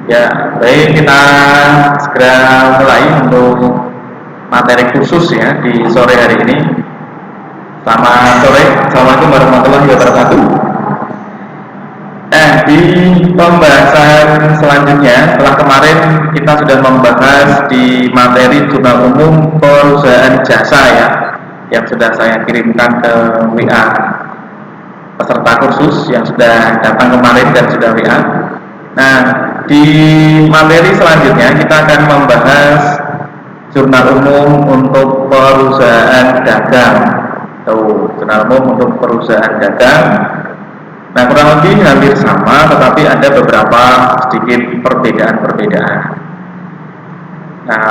Ya, baik, kita segera mulai untuk materi khusus ya di sore hari ini. Selamat sore, Assalamualaikum warahmatullahi wabarakatuh. Di pembahasan selanjutnya, setelah kemarin kita sudah membahas di materi jurnal umum perusahaan jasa ya, yang sudah saya kirimkan ke WA peserta kursus yang sudah datang kemarin dan sudah WA. Nah, di materi selanjutnya kita akan membahas jurnal umum untuk perusahaan dagang. Jurnal umum untuk perusahaan dagang. Nah, kurang lebih hampir sama, tetapi ada beberapa sedikit perbedaan-perbedaan. Nah,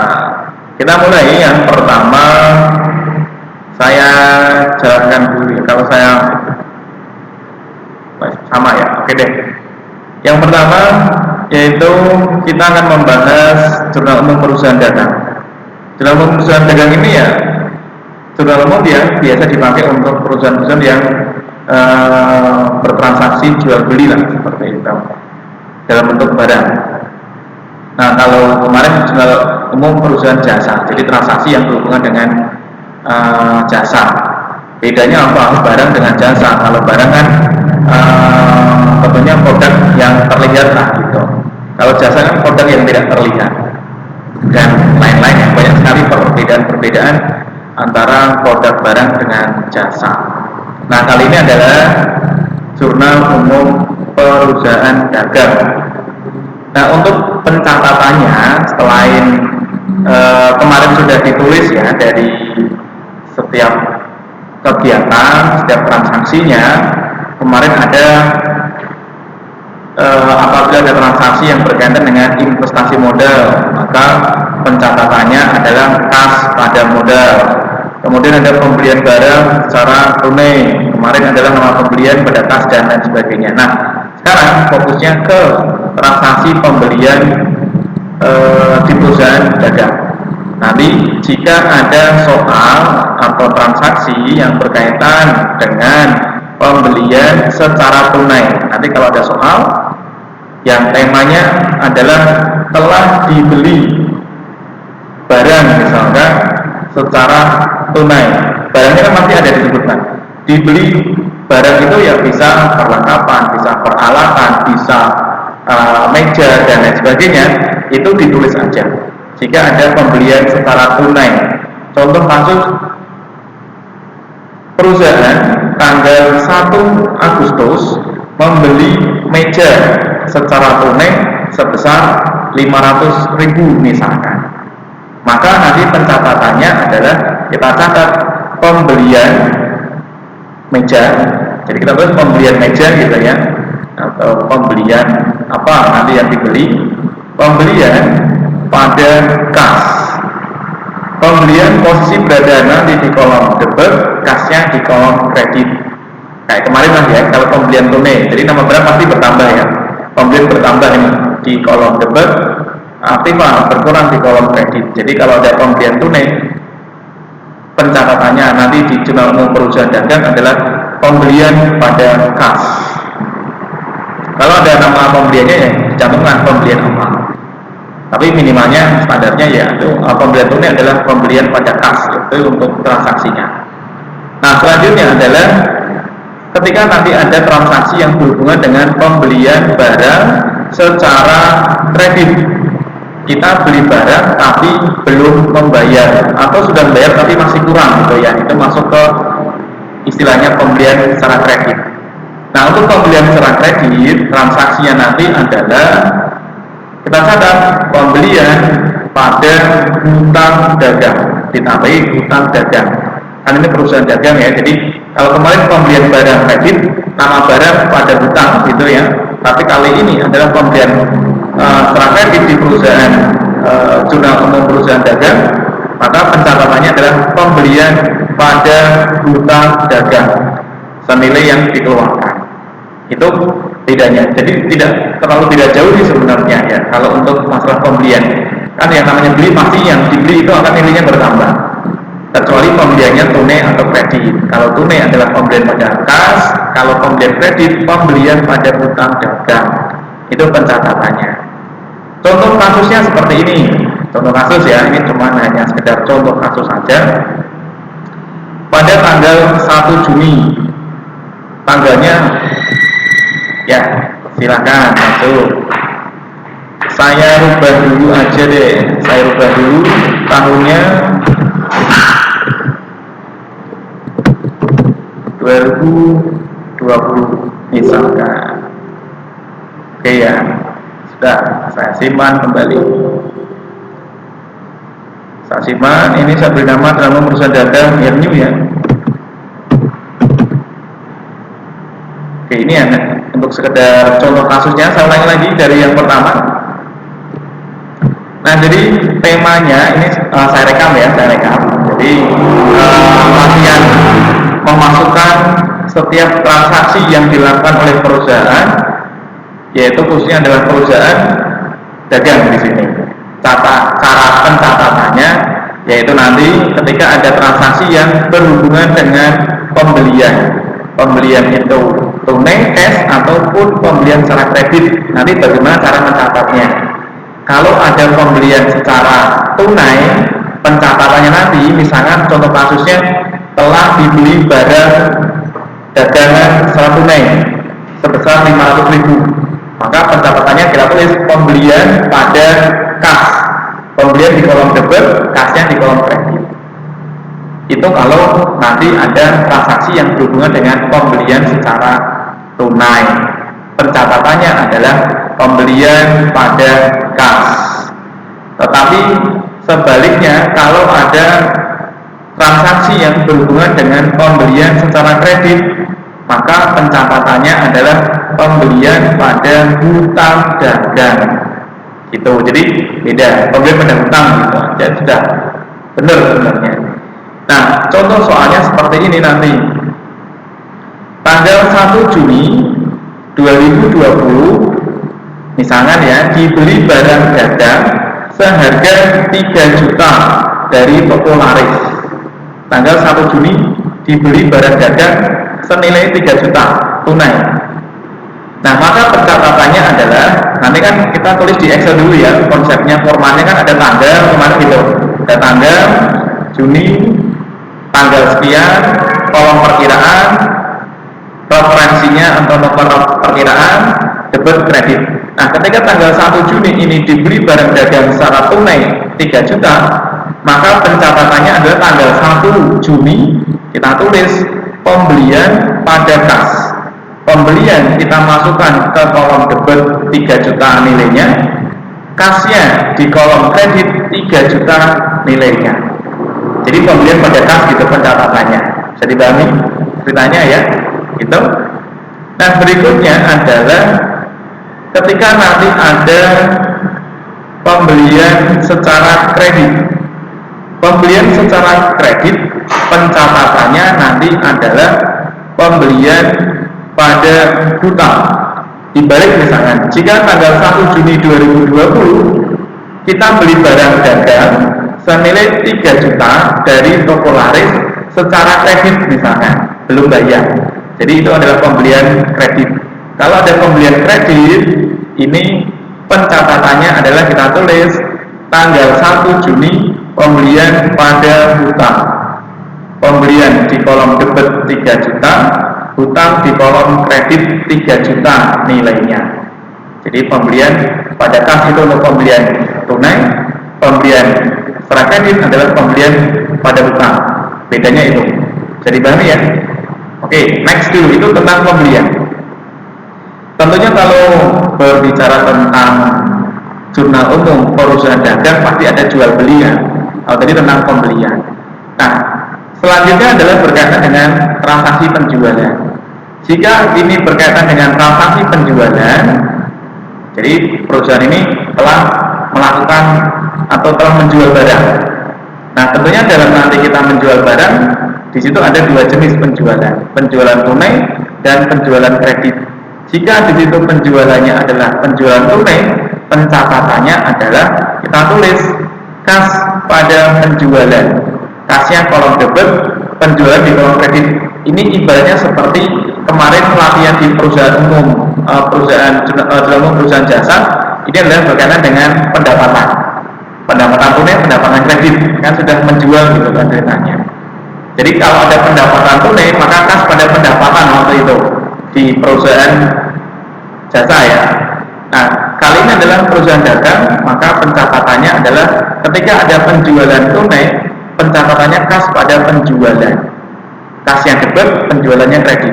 kita mulai yang pertama. Saya jelaskan dulu ya. Kalau saya sama ya, oke deh. Yang pertama yaitu kita akan membahas jurnal umum perusahaan dagang. Jurnal umum perusahaan dagang ini ya jurnal umum yang biasa dipakai untuk perusahaan-perusahaan yang bertransaksi jual beli lah seperti itu dalam bentuk barang. Nah, kalau kemarin jurnal umum perusahaan jasa, jadi transaksi yang berhubungan dengan jasa. Bedanya apa? Barang dengan jasa. Kalau barang kan tentunya produk yang terlihat lah gitu. Kalau jasa kan produk yang tidak terlihat dan lain-lain. Yang banyak sekali perbedaan-perbedaan antara produk barang dengan jasa. Nah, kali ini adalah jurnal umum perusahaan dagang. Nah, untuk pencatatannya selain kemarin sudah ditulis ya dari setiap kegiatan, setiap transaksinya. Kemarin ada apabila ada transaksi yang berkaitan dengan investasi modal, maka pencatatannya adalah kas pada modal. Kemudian ada pembelian barang secara tunai, kemarin adalah nama pembelian pada kas dan lain sebagainya. Nah, sekarang fokusnya ke transaksi pembelian di perusahaan dagang. Nanti jika ada soal atau transaksi yang berkaitan dengan pembelian secara tunai, nanti kalau ada soal yang temanya adalah telah dibeli barang misalkan secara tunai, barangnya kan masih ada disebutkan. Dibeli barang itu ya bisa perlengkapan, bisa peralatan, bisa meja dan lain sebagainya, itu ditulis aja. Jika ada pembelian secara tunai, contoh kasus perusahaan tanggal 1 Agustus membeli meja secara tunai sebesar 500.000 misalkan, maka nanti pencatatannya adalah kita catat pembelian meja, jadi kita tulis pembelian meja gitu ya, atau pembelian apa nanti yang dibeli, pembelian pada kas, pembelian posisi berada nanti di kolom debit, kasnya di kolom kredit. Kayak kemarin lah ya, kalau pembelian tunai, jadi nama barang pasti bertambah ya, pembelian bertambah ini di kolom debit, aktiva berkurang di kolom kredit. Jadi kalau ada pembelian tunai, pencatatannya nanti di jurnal umum perusahaan dagang adalah pembelian pada kas. Kalau ada nama pembeliannya ya dicantumkan pembelian apa. Tapi minimalnya standarnya ya itu pembelian tunai adalah pembelian pada kas, itu untuk transaksinya. Nah, selanjutnya adalah ketika nanti ada transaksi yang berhubungan dengan pembelian barang secara kredit. Kita beli barang tapi belum membayar, atau sudah membayar tapi masih kurang gitu ya, itu masuk ke istilahnya pembelian secara kredit. Nah, untuk pembelian secara kredit, transaksinya nanti adalah kita catat pembelian pada hutang dagang, ditambahi hutang dagang. Kan ini perusahaan dagang ya, jadi kalau kemarin pembelian barang kredit, nama barang pada hutang gitu ya. Tapi kali ini adalah pembelian secara kredit di perusahaan jurnal umum perusahaan dagang, maka pencatatannya adalah pembelian pada hutang dagang senilai yang dikeluarkan. Itu bedanya. Jadi tidak jauh sih sebenarnya ya. Kalau untuk masalah pembelian, kan yang namanya beli pasti yang dibeli itu akan nilainya bertambah. Kecuali pembeliannya tunai atau kredit. Kalau tunai adalah pembelian pada kas, kalau pembelian kredit pembelian pada hutang dagang. Itu pencatatannya. Contoh kasusnya seperti ini. Contoh kasus ya, ini cuma hanya sekedar contoh kasus saja. Pada tanggal 1 Juni, tanggalnya ya silakan masuk. Saya rubah dulu aja deh, saya rubah dulu tahunnya 2020 misalkan. Oke ya, sudah saya simpan kembali. Saya simpan, ini saya beri nama dalam perusahaan data New ya. Oke, ini ya untuk sekedar contoh kasusnya. Saya ulangi lagi dari yang pertama. Nah, jadi temanya ini saya rekam ya, saya rekam. Jadi latihan memasukkan setiap transaksi yang dilakukan oleh perusahaan, yaitu khususnya adalah perusahaan dagang di sini. Cara pencatatannya yaitu nanti ketika ada transaksi yang berhubungan dengan pembelian itu tunai cash ataupun pembelian secara kredit, nanti bagaimana cara mencatatnya. Kalau ada pembelian secara tunai, pencatatannya nanti misalkan contoh kasusnya telah dibeli barang dagangan secara tunai sebesar 500.000, maka pencatatannya kita tulis pembelian pada kas, pembelian di kolom debit, kasnya di kolom kredit. Itu kalau nanti ada transaksi yang berhubungan dengan pembelian secara tunai, pencatatannya adalah pembelian pada kas. Tetapi sebaliknya, kalau ada transaksi yang berhubungan dengan pembelian secara kredit, maka pencatatannya adalah pembelian pada hutang dagang. Gitu. Jadi beda, pembelian pada hutang gitu. Ya sudah benar sebenarnya. Nah, contoh soalnya seperti ini nanti. Tanggal 1 Juni 2020 misalkan ya, dibeli barang dagang seharga 3 juta dari toko laris. Tanggal 1 Juni dibeli barang dagang senilai 3 juta tunai. Nah, maka pencatatannya adalah, nanti kan kita tulis di Excel dulu ya, konsepnya formatnya kan ada tanggal kemarin gitu, ada tanggal Juni, tanggal sekian, kolom perkiraan, referensinya atau nomor perkiraan, debit kredit. Nah, ketika tanggal 1 Juni ini dibeli barang dagang secara tunai 3 juta, maka pencatatannya adalah tanggal 1 Juni kita tulis pembelian pada kas. Pembelian kita masukkan ke kolom debit 3 juta nilainya, kasnya di kolom kredit 3 juta nilainya. Jadi pembelian pada kas gitu pencatatannya. Bisa dipahami ceritanya ya, gitu. Nah, berikutnya adalah ketika nanti ada pembelian secara kredit. Pembelian secara kredit pencatatannya nanti adalah pembelian pada hutang. Dibalik misalkan, jika tanggal 1 Juni 2020 kita beli barang dagang senilai 3 juta dari toko laris secara kredit misalkan, belum bayar. Jadi itu adalah pembelian kredit. Kalau ada pembelian kredit, ini pencatatannya adalah kita tulis tanggal 1 Juni pembelian pada hutang. Pembelian di kolom debit 3 juta, hutang di kolom kredit 3 juta nilainya. Jadi pembelian pada kas itu untuk pembelian tunai, pembelian secara kredit adalah pembelian pada hutang. Bedanya itu. Jadi dipahami ya? Oke, next dulu itu tentang pembelian. Tentunya kalau berbicara tentang jurnal umum perusahaan dagang pasti ada jual beli ya. Kalau tadi tentang pembelian. Nah, selanjutnya adalah berkaitan dengan transaksi penjualan. Jika ini berkaitan dengan transaksi penjualan, jadi perusahaan ini telah melakukan atau telah menjual barang. Nah, tentunya dalam nanti kita menjual barang, di situ ada dua jenis penjualan, penjualan tunai dan penjualan kredit. Jika di situ penjualannya adalah penjualan tunai, pencatatannya adalah kita tulis kas pada penjualan, kasnya kolom debit, penjualan di kolom kredit. Ini ibaratnya seperti kemarin pelatihan di perusahaan umum, perusahaan jasa, Ini adalah berkaitan dengan pendapatan. Pendapatan tunai, pendapatan kredit, kan sudah menjual gitu kan ceritanya. Jadi kalau ada pendapatan tunai, maka kas pada pendapatan waktu itu di perusahaan jasa ya. Nah, kali ini adalah perusahaan dagang, maka pencatatannya adalah ketika ada penjualan tunai, pencatatannya kas pada penjualan. Kas yang debit, penjualannya kredit.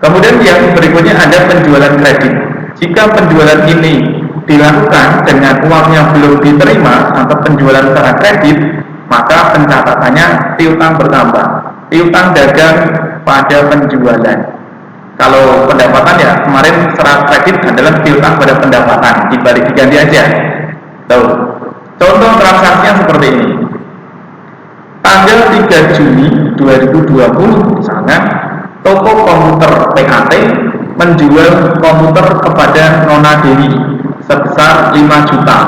Kemudian yang berikutnya ada penjualan kredit. Jika penjualan ini dilakukan dengan uang yang belum diterima atau penjualan secara kredit, maka pencatatannya piutang bertambah. Piutang dagang pada penjualan. Kalau pendapatan ya kemarin secara kredit adalah piutang pada pendapatan, dibalik diganti aja. Tuh. Contoh transaksinya seperti ini. Tanggal 3 Juni 2020 misalnya, toko komputer PAT menjual komputer kepada Nona Dewi sebesar 5 juta.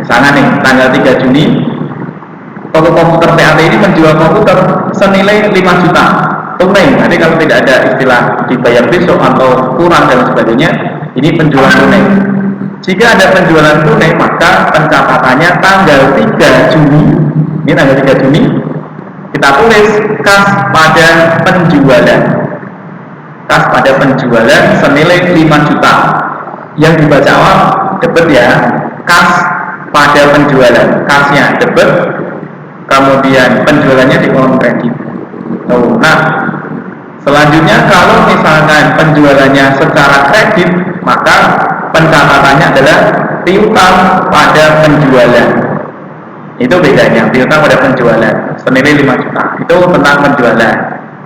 Misalnya nih, tanggal 3 Juni toko komputer PAT ini menjual komputer senilai 5 juta tunai. Nanti kalau tidak ada istilah dibayar besok atau kurang dan sebagainya, ini penjualan tunai. Jika ada penjualan tunai, maka pencatatannya tanggal 3 Juni. Ini tanggal 3 Juni kita tulis kas pada penjualan. Kas pada penjualan senilai 5 juta. Yang dibaca awal debit ya, kas pada penjualan, kasnya debit, kemudian penjualannya di kolom kredit. Nah, selanjutnya kalau misalkan penjualannya secara kredit, maka pencatatannya adalah piutang pada penjualan. Itu bedanya, piutang pada penjualan senilai 5 juta. Itu tentang penjualan.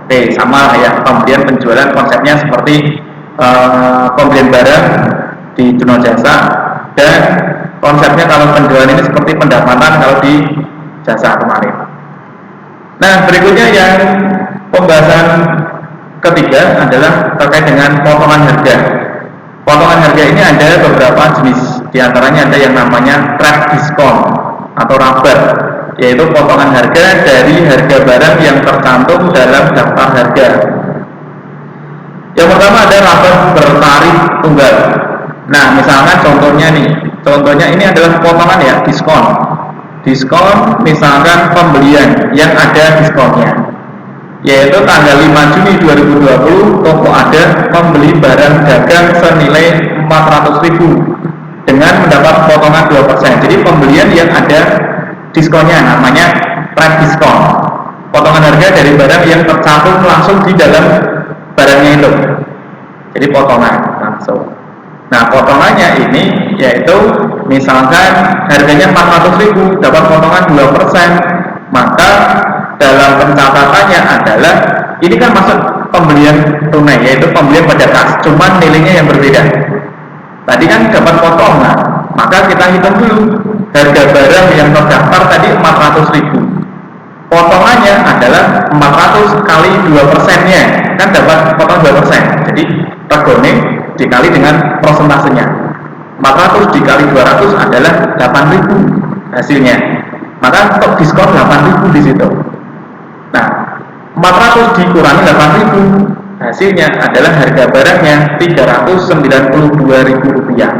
Oke, sama ya, pembelian penjualan konsepnya seperti pembelian barang di dunia jasa, dan konsepnya kalau penjualan ini seperti pendapatan kalau di jasa kemarin. Nah, berikutnya yang pembahasan ketiga adalah terkait dengan potongan harga. Potongan harga ini ada beberapa jenis, diantaranya ada yang namanya trade diskon atau rabat, yaitu potongan harga dari harga barang yang tercantum dalam daftar harga. Yang pertama ada rabat bertarif tunggal. Nah, misalkan contohnya ini adalah potongan ya, diskon. Diskon misalkan pembelian yang ada diskonnya, yaitu tanggal 5 Juni 2020 toko ada membeli barang dagang senilai 400.000 dengan mendapat potongan 2%. Jadi pembelian yang ada diskonnya namanya trade diskon. Potongan harga dari barang yang tercantum langsung di dalam barangnya itu. Jadi potongan langsung. Nah, potongannya ini yaitu misalkan harganya 400.000 dapat potongan 2%, maka dalam pencatatannya adalah ini kan masuk pembelian tunai, yaitu pembelian pada kas, cuman nilainya yang berbeda. Tadi kan dapat potongan, maka kita hitung dulu harga barang yang terdaftar tadi 400.000. Potongannya adalah 400 kali 2%-nya, kan dapat potong 2%. Jadi regone dikali dengan prosentasenya. 400 dikali 200 adalah 8.000 hasilnya. Maka untuk diskon 8.000 di situ. Nah, 400 dikurangi 8.000, hasilnya adalah harga barangnya Rp392.000.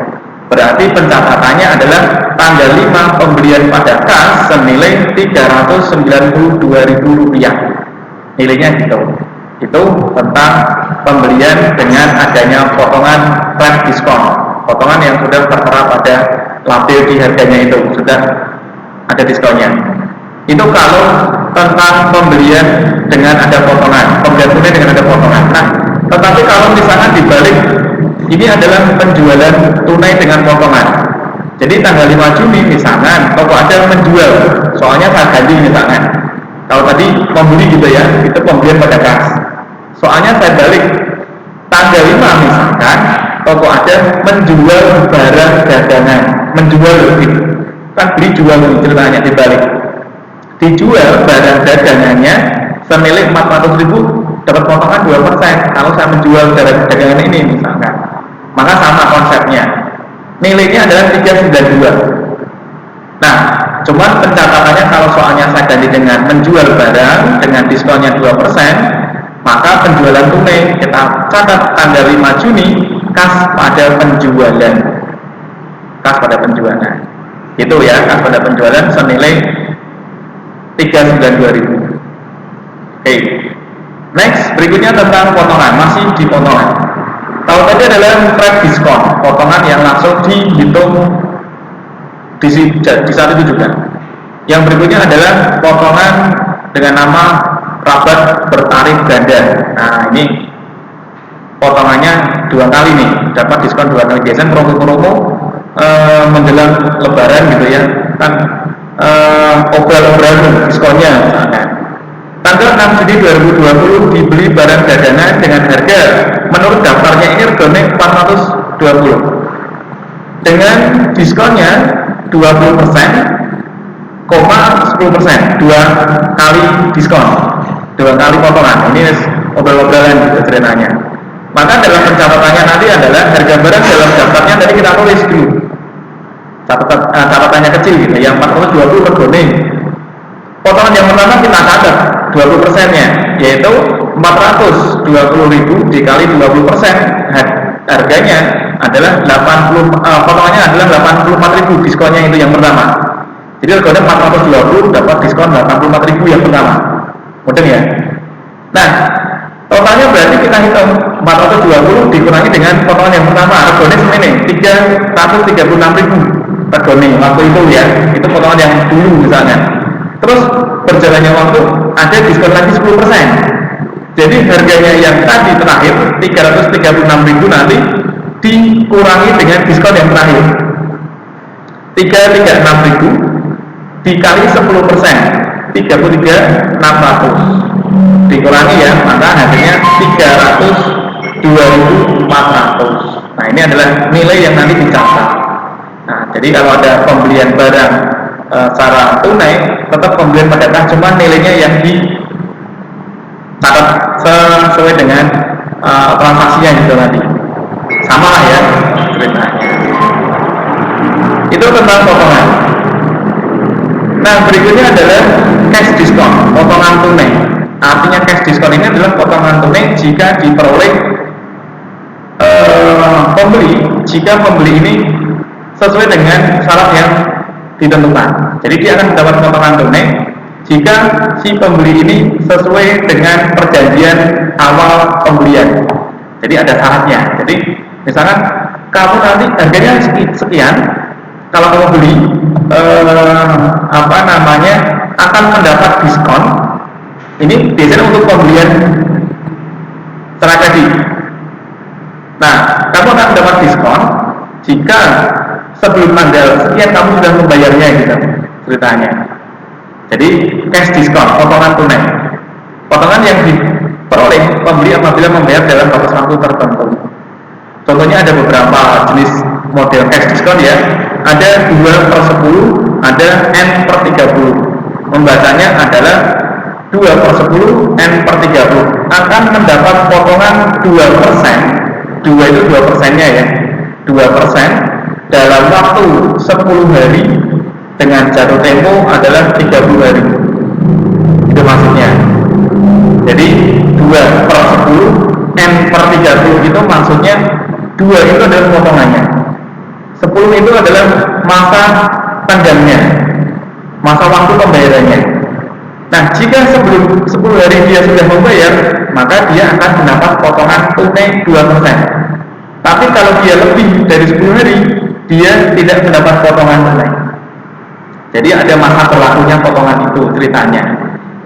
Berarti pencatatannya adalah tanggal 5 pembelian pada kas senilai Rp392.000. Nilainya gitu. Itu tentang pembelian dengan adanya potongan trade diskon. Potongan yang sudah tertera pada label di harganya itu sudah ada diskonnya. Itu kalau tentang pembelian dengan ada potongan, pembelian tunai dengan ada potongan. Nah, tetapi kalau misalkan dibalik, ini adalah penjualan tunai dengan potongan. Jadi tanggal 5 Juni misalkan toko ada menjual, soalnya saya ganti misalkan. Kalau tadi membeli gitu ya, itu pembelian pada kas. Soalnya saya balik, tanggal 5 misalkan toko ada menjual barang dagangan, menjual lebih. Kan beli jual ceritanya dibalik. Dijual barang dagangannya senilai 400.000 dapat potongan 2%. Kalau saya menjual barang dagangan ini misalkan, maka sama konsepnya. Nilainya adalah 392. Nah, cuman pencatatannya kalau soalnya saya ganti dengan menjual barang dengan diskonnya 2%, maka penjualan tunai kita catat tanggal 5 Juni kas pada penjualan. kas pada penjualan. Itu ya, kas pada penjualan senilai 392.000. Oke. Next, berikutnya tentang potongan, masih di potongan. Kalau tadi adalah trade diskon, potongan yang langsung dihitung di saat itu juga. Yang berikutnya adalah potongan dengan nama rabat bertarif ganda. Nah, ini potongannya 2 kali nih, dapat diskon 2 kali. Biasanya promo-promo menjelang lebaran gitu ya, kan obral-obral diskonnya misalkan. Tanggal 6 Juni 2020 dibeli barang dagangan dengan harga menurut daftarnya ini regane 420. Dengan diskonnya 20%, 10%, 2 kali diskon, 2 kali potongan. Ini obral-obralan gitu ceritanya. Maka dalam pencatatannya nanti adalah harga barang dalam daftarnya tadi kita tulis dulu. Catatannya kecil gitu, yang 420 regane. Potongan yang pertama kita catat 20%-nya, yaitu 420.000 dikali 20%, harganya adalah 80, potongannya adalah 84.000, diskonnya itu yang pertama. Jadi harganya 420 dapat diskon 84.000 yang pertama. Mudah ya? Nah, totalnya berarti kita hitung 420 dikurangi dengan potongan yang pertama, harganya segini 336.000 regane waktu itu ya, itu potongan yang dulu misalnya. Terus berjalannya waktu ada diskon lagi 10%. Jadi harganya yang tadi terakhir 336.000 nanti dikurangi dengan diskon yang terakhir 336.000 dikali 10%, 33.600 dikurangi ya, maka hasilnya 302.400. Nah, ini adalah nilai yang nanti dicatat. Nah, jadi kalau ada pembelian barang secara tunai, tetap pembelian pada kas, cuma nilainya yang dicatat sesuai dengan transaksinya gitu nanti. Sama lah ya ceritanya. Itu tentang potongan. Nah, berikutnya adalah cash diskon, potongan tunai. Artinya cash diskon ini adalah potongan tunai jika diperoleh pembeli, jika pembeli ini sesuai dengan syarat yang ditentukan. Jadi dia akan mendapat potongan tunai jika si pembeli ini sesuai dengan perjanjian awal pembelian. Jadi ada syaratnya. Jadi misalkan kamu nanti harganya sekian, kalau kamu beli akan mendapat diskon. Ini biasanya untuk pembelian secara kredit. Nah, kamu akan mendapat diskon jika sebelum tanggal sekian kamu sudah membayarnya gitu ceritanya. Jadi cash diskon, potongan tunai, potongan yang diperoleh pembeli apabila membayar dalam batas waktu tertentu. Contohnya ada beberapa jenis model cash diskon ya. Ada 2/10, ada N/30. Membacanya adalah 2/10 N/30 akan mendapat potongan 2%. 2 itu 2%-nya ya. 2% dalam waktu 10 hari dengan jatuh tempo adalah 30 hari. Itu maksudnya. Jadi 2/10 N/30 itu maksudnya 2 itu adalah potongannya, 10 itu adalah masa tangganya, masa waktu pembayarannya. Nah, jika sebelum 10 hari dia sudah membayar, maka dia akan mendapat potongan tunai 2%. Tapi kalau dia lebih dari 10 hari, dia tidak mendapat potongan tunai. Jadi ada masa berlakunya potongan itu ceritanya.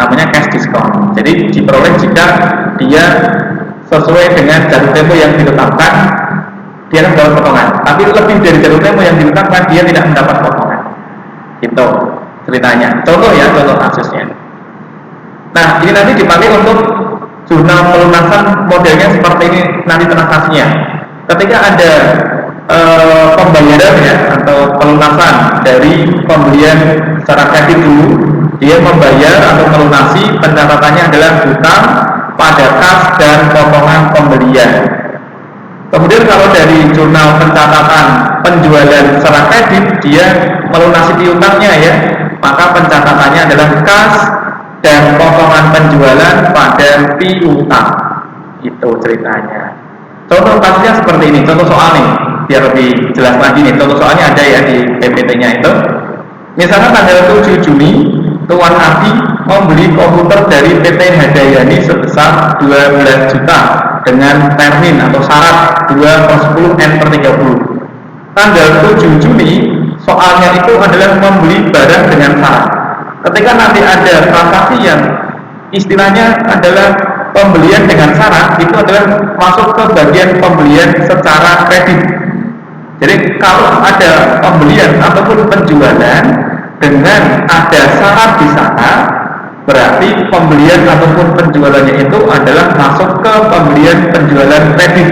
Namanya cash diskon. Jadi diperoleh jika dia sesuai dengan jatuh tempo yang ditetapkan, dia akan mendapat potongan. Tapi lebih dari jatuh tempo yang ditetapkan, dia tidak mendapat potongan. Itu ceritanya. Contoh ya, contoh kasusnya. Nah, ini nanti dipakai untuk jurnal pelunasan modelnya seperti ini nanti transaksinya. Ketika ada pembayaran ya atau pelunasan dari pembelian secara kredit dulu, dia membayar atau melunasi, pencatatannya adalah hutang pada kas dan potongan pembelian. Kemudian kalau dari jurnal pencatatan penjualan secara kredit, dia melunasi piutangnya ya, maka pencatatannya adalah kas dan potongan penjualan pada piutang. Itu ceritanya. Contoh kasusnya seperti ini, contoh soal nih. biar lebih jelas lagi nih, contoh soalnya ada ya di PPT-nya itu. Misalnya tanggal 7 Juni, Tuan Adi membeli komputer dari PT Hadayani sebesar 12 juta dengan termin atau syarat 2/10 N/30. Tanggal 7 Juni, soalnya itu adalah membeli barang dengan syarat. Ketika nanti ada transaksi yang istilahnya adalah pembelian dengan syarat, itu adalah masuk ke bagian pembelian secara kredit. Jadi kalau ada pembelian ataupun penjualan dengan ada syarat di sana, berarti pembelian ataupun penjualannya itu adalah masuk ke pembelian penjualan kredit.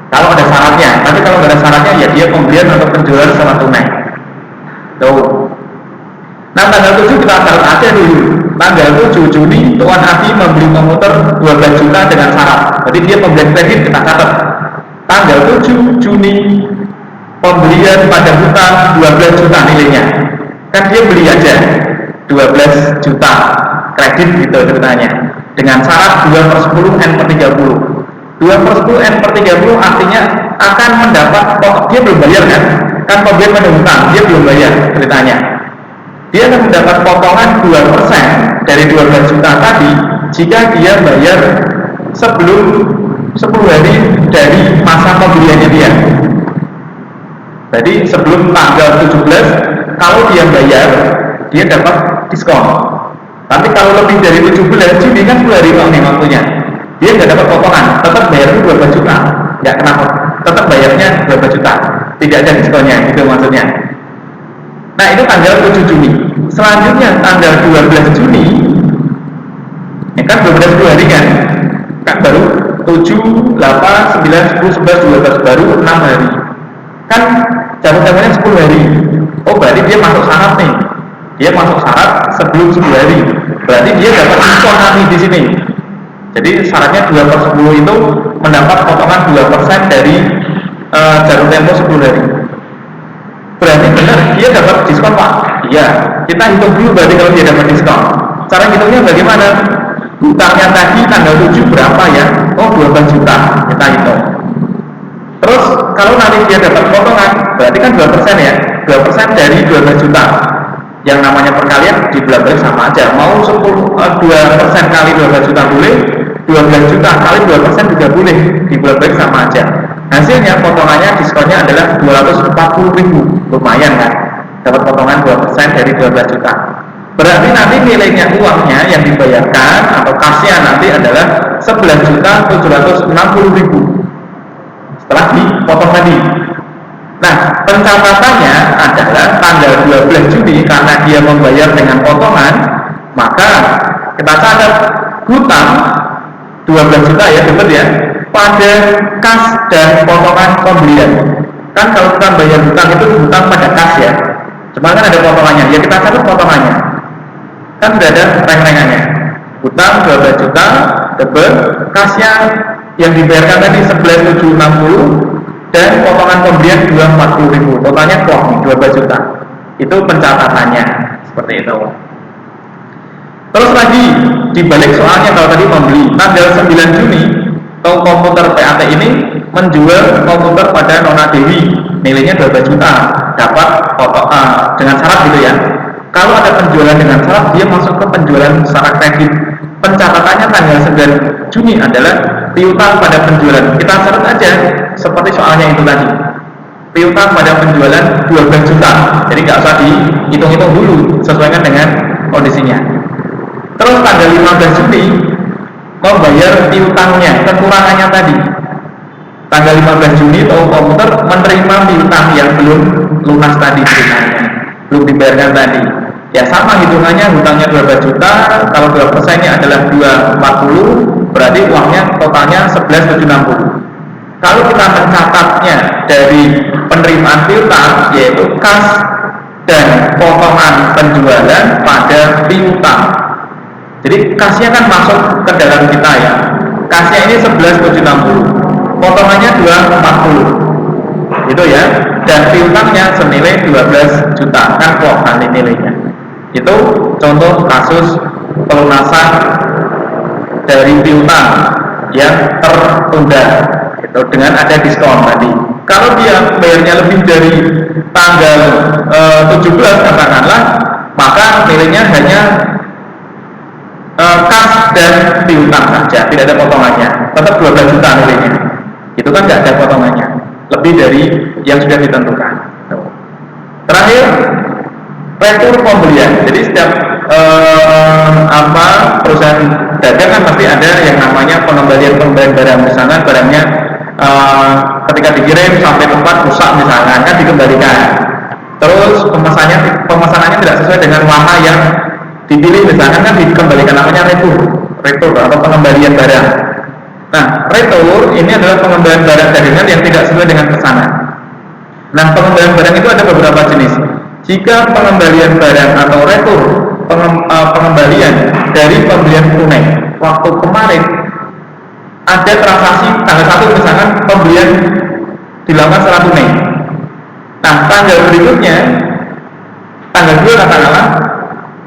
Kalau ada syaratnya, tapi kalau nggak ada syaratnya ya dia pembelian atau penjualan secara tunai. Tuh. Nah tanggal 7 kita catat aja dulu. Tanggal 7 Juni Tuan Adi membeli komputer 12 juta dengan syarat. Jadi dia pembelian kredit kita catat. Tanggal 7 Juni pembelian pada hutang 12 juta nilainya. Kan dia beli aja 12 juta kredit gitu ceritanya. Dengan syarat 2/10 N/30. 2/10 N/30 artinya akan mendapat, dia belum bayar kan? Kan pembelian pada hutang, dia belum bayar ceritanya. Dia akan mendapat potongan 2% dari 12 juta tadi jika dia bayar sebelum 10 hari dari masa pembeliannya dia. Jadi sebelum tanggal 17, kalau dia bayar, dia dapat diskon. Tapi kalau lebih dari 17 Juni kan 10 hari nih waktunya, dia nggak dapat potongan, tetap bayarnya 12 juta. Ya kenapa? Tetap bayarnya 12 juta, tidak ada diskonnya, itu maksudnya. Nah itu tanggal 7 Juni. Selanjutnya tanggal 12 Juni, ya kan belum ada 10 hari kan? Kan baru 7, 8, 9, 10, 11, 12, baru 6 hari. Kan jatuh-jatuhnya 10 hari. Oh berarti dia masuk syarat nih. Dia masuk syarat sebelum 10 hari. Berarti dia dapat diskon nanti di sini. Jadi syaratnya 2/10 itu mendapat potongan 2% dari jatuh tempo 10 hari. Berarti benar dia dapat diskon Pak. Iya. Kita hitung dulu berarti kalau dia dapat diskon. Cara hitungnya bagaimana? Hutangnya tadi tanggal 7 berapa ya? Oh 12 juta. Kita hitung. Terus kalau nanti dia dapat potongan, berarti kan 2% ya, 2% dari 12 juta. Yang namanya perkalian dibelah-belah sama aja. Mau 2% kali 12 juta boleh, 12 juta kali 2% juga boleh, dibelah-belah sama aja. Hasilnya potongannya diskonnya adalah 240.000, lumayan kan? Dapat potongan 2% dari 12 juta. Berarti nanti nilainya uangnya yang dibayarkan atau kasnya nanti adalah 11.760.000. Setelah dipotong tadi. Nah, pencatatannya adalah tanggal 12 Juni karena dia membayar dengan potongan, maka kita catat hutang 12 juta ya, betul ya, pada kas dan potongan pembelian. Kan kalau kita bayar hutang itu hutang pada kas ya, cuma kan ada potongannya, ya kita catat potongannya. Kan sudah ada reng-rengannya. Hutang 12 juta, debet, kasnya yang dibayarkan tadi 11.760 dan potongan pembelian 240.000, totalnya kok 12 juta. Itu pencatatannya seperti itu. Terus lagi dibalik soalnya, kalau tadi membeli tanggal 9 Juni toko komputer PAT ini menjual komputer pada Nona Dewi, nilainya 12 juta, dapat dengan syarat gitu ya. Kalau ada penjualan dengan syarat, dia masuk ke penjualan secara kredit. Pencatatannya tanggal 9 Juni adalah piutang pada penjualan. Kita catat aja seperti soalnya itu tadi. Piutang pada penjualan 12 juta. Jadi nggak usah dihitung-hitung dulu, sesuaikan dengan kondisinya. Terus tanggal 15 Juni membayar piutangnya, kekurangannya tadi. Tanggal 15 Juni toko komputer menerima piutang yang belum lunas tadi ceritanya, belum dibayarkan tadi. Ya sama hitungannya, hutangnya 12 juta, kalau 2%-nya adalah 240, berarti uangnya totalnya 11.760. Kalau kita mencatatnya dari penerimaan piutang, yaitu kas dan potongan penjualan pada piutang. Jadi kasnya kan masuk ke dalam kita ya. Kasnya ini 11.760, potongannya 240, gitu ya. Dan piutangnya senilai 12 juta, kan kok nanti nilainya. Itu contoh kasus pelunasan dari piutang yang tertunda, itu dengan ada diskon tadi. Kalau dia bayarnya lebih dari tanggal 17 katakanlah, maka nilainya hanya kas dan piutang saja, tidak ada potongannya, tetap 12 juta nilainya. Itu kan tidak ada potongannya, lebih dari yang sudah ditentukan. Terakhir, retur pembelian. Jadi setiap perusahaan dagang kan pasti ada yang namanya pengembalian barang. Misalnya barangnya ketika dikirim sampai tempat rusak misalkan, kan dikembalikan. Terus pemesanannya tidak sesuai dengan warna yang dipilih misalkan, kan dikembalikan, namanya retur atau pengembalian barang. Nah, retur ini adalah pengembalian barang dagangan yang tidak sesuai dengan pesanan. Nah, pengembalian barang itu ada beberapa jenis. Jika pengembalian barang atau retur pengembalian dari pembelian tunai, waktu kemarin ada transaksi tanggal 1 misalkan pembelian dilakukan secara tunai. Nah, tanggal berikutnya tanggal 2 katakanlah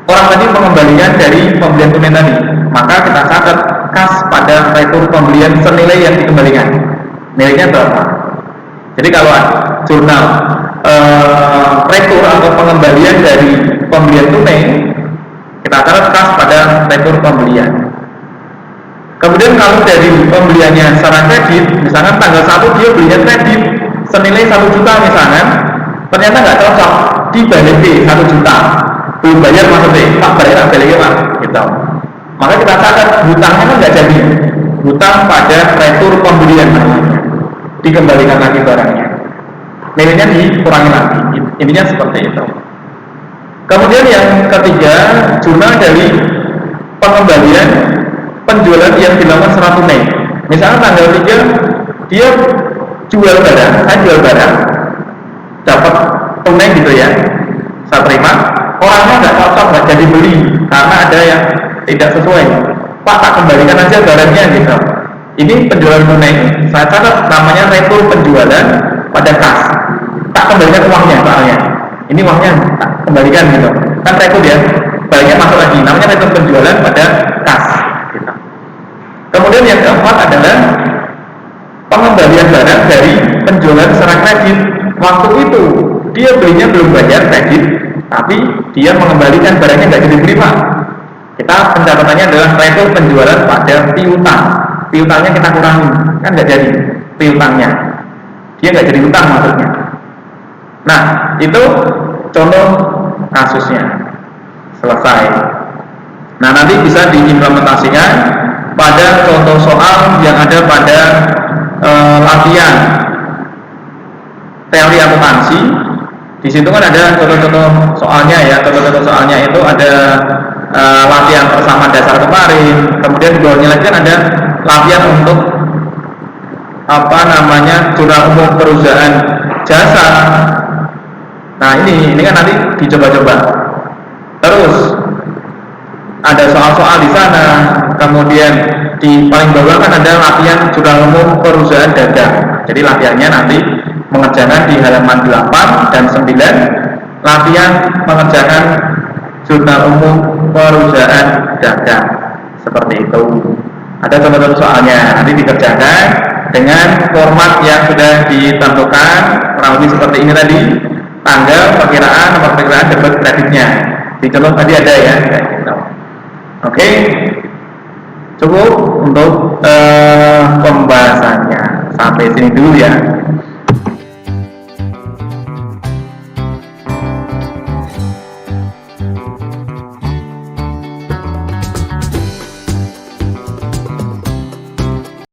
orang tadi pengembalian dari pembelian tunai tadi, maka kita catat kas pada retur pembelian senilai yang dikembalikan. Nilainya berapa? Jadi kalau jurnal retur atau pengembalian dari pembelian tunai, kita catat kas pada retur pembelian. Kemudian kalau dari pembeliannya secara kredit, misalkan tanggal 1 dia belinya kredit senilai 1 juta misalkan, ternyata nggak cocok, dibalik 1 juta, belum bayar maksudnya, Pak bayar baliknya Pak, gitu. Maka kita catat hutangnya kan nggak jadi, hutang pada retur pembelian namanya, dikembalikan lagi barangnya, nilainya dikurangi lagi. Intinya seperti itu. Kemudian yang ketiga, jurnal dari pengembalian penjualan yang dilakukan secara tunai. Misalnya tanggal 3 dia jual barang, saya jual barang, dapat tunai gitu ya, saya terima, orangnya nggak cocok, nggak jadi beli karena ada yang tidak sesuai. Pak, tak kembalikan aja barangnya gitu. Ini penjualan tunai, saya catat namanya retur penjualan pada kas. Tak kembalikan uangnya soalnya. Ini uangnya tak kembalikan gitu. Kan retur ya, baliknya masuk lagi. Namanya retur penjualan pada kas. Gitu. Kemudian yang keempat adalah pengembalian barang dari penjualan secara kredit. Waktu itu dia belinya belum bayar kredit, tapi dia mengembalikan barangnya nggak jadi beli Pak. Kita pencatatannya adalah retur penjualan pada piutang. Piutangnya kita kurangi, kan nggak jadi piutangnya. Dia nggak jadi utang maksudnya. Nah, itu contoh kasusnya. Selesai. Nah, nanti bisa diimplementasikan pada contoh soal yang ada pada latihan teori akuntansi. Di situ kan ada contoh-contoh soalnya ya. Contoh-contoh soalnya itu ada latihan persamaan dasar kemarin. Kemudian di bawahnya lagi kan ada latihan untuk jurnal umum perusahaan jasa. Nah, ini kan nanti dicoba-coba. Terus ada soal-soal di sana. Kemudian di paling bawah kan ada latihan jurnal umum perusahaan dagang. Jadi latihannya nanti mengerjakan di halaman 8 dan 9, latihan mengerjakan jurnal umum perusahaan dagang. Seperti itu. Ada contoh-contoh soalnya, nanti dikerjakan dengan format yang sudah ditentukan, kurang lebih seperti ini tadi. Tanggal, perkiraan, nomor perkiraan, debit kreditnya. Di contoh tadi ada ya, kayak gitu. Oke, cukup untuk pembahasannya. Sampai sini dulu ya.